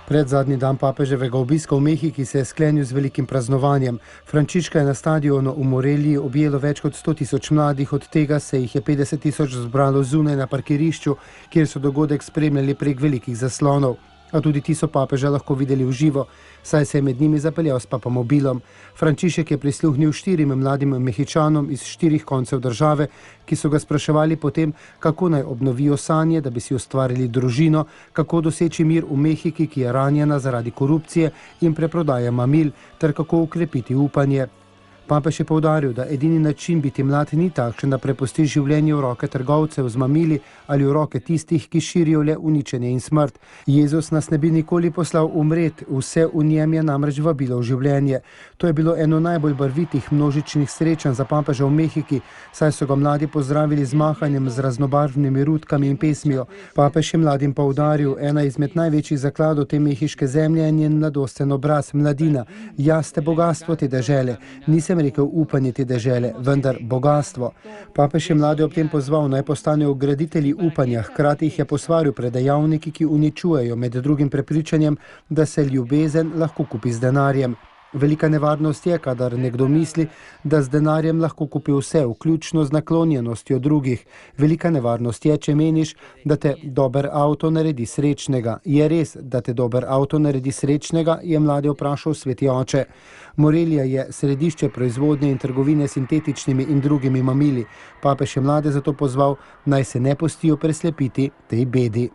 Predzadnji dan papeževega obiska v Mehiki se je sklenil z velikim praznovanjem. Frančiška je na stadionu v Moreliji objelo več kot 100 000 mladih, od tega se jih je 50 000 zbralo zunaj na parkirišču, kjer so dogodek spremljali prek velikih zaslonov. A tudi ti so papeža lahko videli v živo, saj se je med njimi zapeljal s papamobilom. Frančišek je prisluhnil 4 mladim Mehičanom iz 4 koncev države, ki so ga spraševali potem, kako naj obnovijo sanje, da bi si ustvarili družino, kako doseči mir v Mehiki, ki je ranjena zaradi korupcije in preprodaje mamil, ter kako ukrepiti upanje. Papež je poudaril, da edini način biti mlad ni takšen, da prepusti življenje v roke trgovcev z mamili ali v roke tistih, ki širijo le uničenje in smrt. Jezus nas ne bi nikoli poslal umret, vse v njem je namreč vabilo v življenje. To je bilo eno najbolj barvitih množičnih srečanj za papeža v Mehiki, saj so ga mladi pozdravili z mahanjem z raznobarvnimi rutkami in pesmijo. Papež je mladim poudaril, ena izmed največjih zakladov te mehiške zemlje je njen mladosten obraz, mladina. Jaz ste bogatstvo te dežele, nisem rekel upanje te dežele, vendar bogatstvo. Papež je mlade ob tem pozval, naj postanejo graditelji upanja, hkrati jih je posvaril pred dejavniki, ki uničujejo, med drugim prepričanjem, da se ljubezen lahko kupi z denarjem. Velika nevarnost je, kadar nekdo misli, da z denarjem lahko kupi vse, vključno z naklonjenostjo drugih. Velika nevarnost je, če meniš, da te dober avto naredi srečnega. Je res, da te dober avto naredi srečnega, je mlade vprašal sveti oče. Morelija je središče proizvodnje in trgovine s sintetičnimi in drugimi mamili. Papež je mlade zato pozval, naj se ne pustijo preslepiti tej bedi.